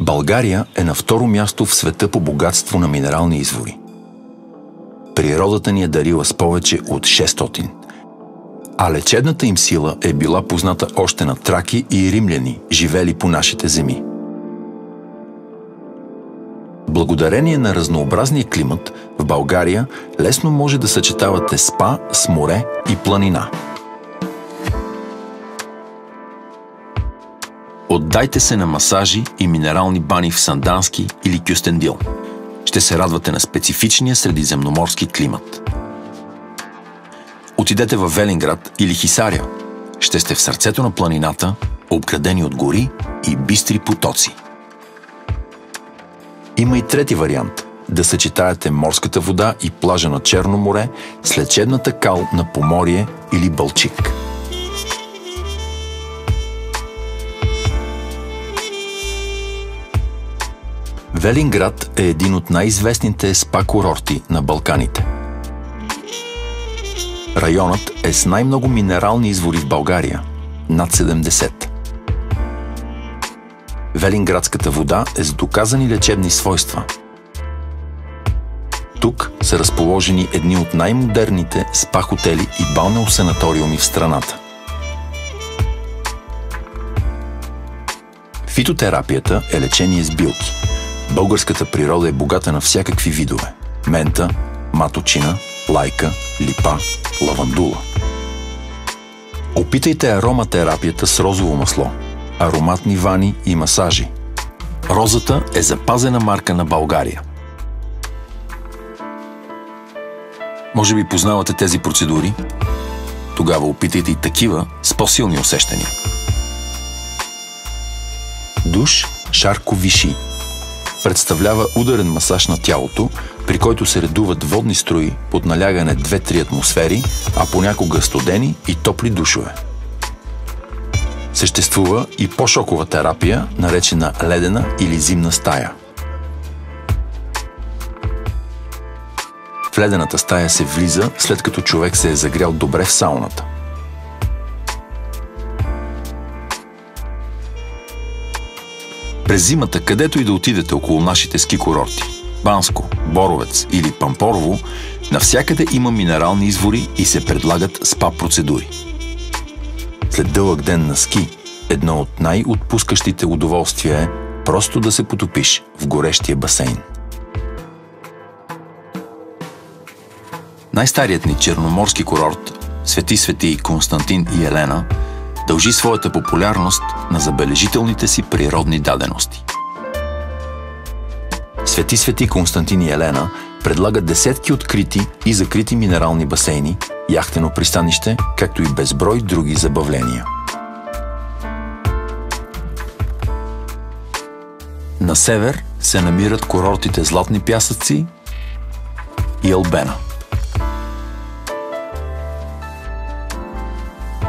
България е на второ място в света по богатство на минерални извори. Природата ни е дарила с повече от 600, а лечебната им сила е била позната още на траки и римляни, живели по нашите земи. Благодарение на разнообразния климат, в България лесно може да съчетавате спа с море и планина. Отдайте се на масажи и минерални бани в Сандански или Кюстендил. Ще се радвате на специфичния средиземноморски климат. Отидете във Велинград или Хисаря. Ще сте в сърцето на планината, обградени от гори и бистри потоци. Има и трети вариант – да съчетаете морската вода и плажа на Черно море с лечебната кал на Поморие или Балчик. Велинград е един от най-известните спа-курорти на Балканите. Районът е с най-много минерални извори в България – над 70. Велинградската вода е с доказани лечебни свойства. Тук са разположени едни от най-модерните спа-хотели и балнеосанаториуми в страната. Фитотерапията е лечение с билки. Българската природа е богата на всякакви видове – мента, маточина, лайка, липа, лавандула. Опитайте ароматерапията с розово масло, ароматни вани и масажи. Розата е запазена марка на България. Може би познавате тези процедури? Тогава опитайте и такива с по-силни усещания. Душ Шарко Виши представлява ударен масаж на тялото, при който се редуват водни струи под налягане 2-3 атмосфери, а понякога студени и топли душове. Съществува и по-шокова терапия, наречена ледена или зимна стая. В ледената стая се влиза, след като човек се е загрял добре в сауната. През зимата, където и да отидете около нашите ски курорти – Банско, Боровец или Пампорово, навсякъде има минерални извори и се предлагат спа процедури. След дълъг ден на ски, едно от най-отпускащите удоволствия е просто да се потопиш в горещия басейн. Най-старият ни черноморски курорт, Свети Константин и Елена, дължи своята популярност на забележителните си природни дадености. Свети Константин и Елена предлагат десетки открити и закрити минерални басейни, яхтено пристанище, както и безброй други забавления. На север се намират курортите Златни пясъци и Албена.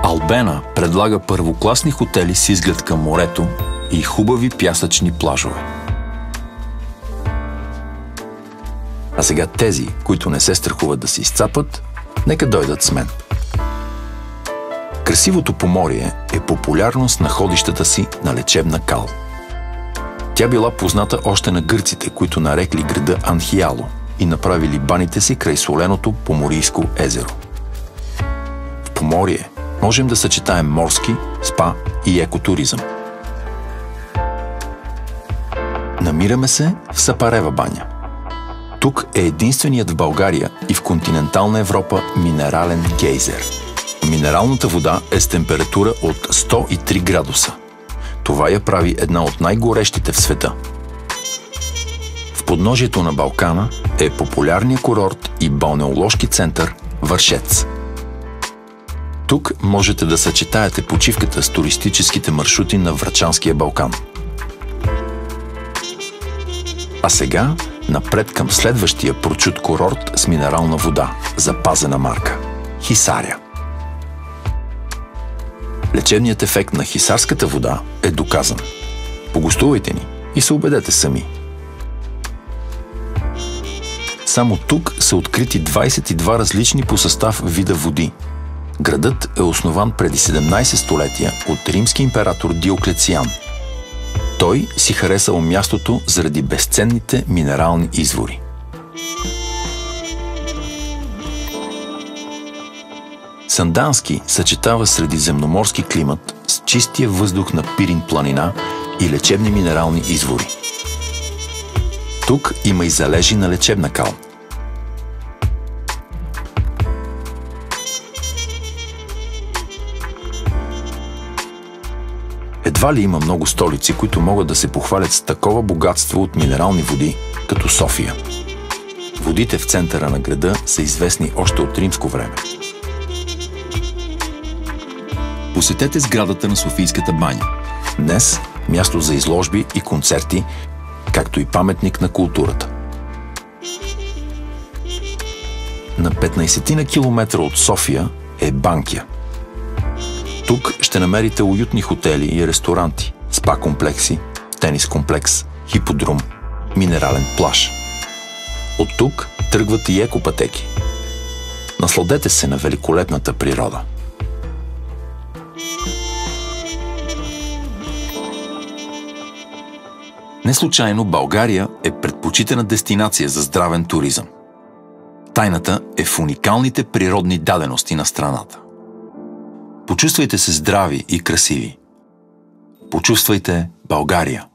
Албена предлага първокласни хотели с изглед към морето и хубави пясъчни плажове. А сега тези, които не се страхуват да се изцапат, нека дойдат с мен. Красивото Поморие е популярно с находищата си на лечебна кал. Тя била позната още на гърците, които нарекли града Анхиало и направили баните си край соленото Поморийско езеро. В Поморие можем да съчетаем морски, спа и екотуризъм. Намираме се в Сапарева баня. Тук е единственият в България и в континентална Европа минерален гейзер. Минералната вода е с температура от 103 градуса. Това я прави една от най-горещите в света. В подножието на Балкана е популярният курорт и балнеоложки център Вършец. Тук можете да съчетаете почивката с туристическите маршрути на Врачанския Балкан. А сега напред към следващия прочут курорт с минерална вода, запазена марка – Хисаря. Лечебният ефект на хисарската вода е доказан. Погостувайте ни и се убедете сами. Само тук са открити 22 различни по състав вида води. Градът е основан преди 17 столетия от римски император Диоклециан. Той си харесал мястото заради безценните минерални извори. Сандански съчетава средиземноморски климат с чистия въздух на Пирин планина и лечебни минерални извори. Тук има и залежи на лечебна кал. Едва ли има много столици, които могат да се похвалят с такова богатство от минерални води, като София. Водите в центъра на града са известни още от римско време. Посетете сградата на Софийската баня. Днес място за изложби и концерти, както и паметник на културата. На 15 на километра от София е Банкя. Тук ще намерите уютни хотели и ресторанти, спа комплекси, тенис комплекс, хиподрум, минерален плаж. От тук тръгват и екопътеки. Насладете се на великолепната природа. Неслучайно България е предпочитана дестинация за здравен туризъм. Тайната е в уникалните природни дадености на страната. Почувствайте се здрави и красиви. Почувствайте България.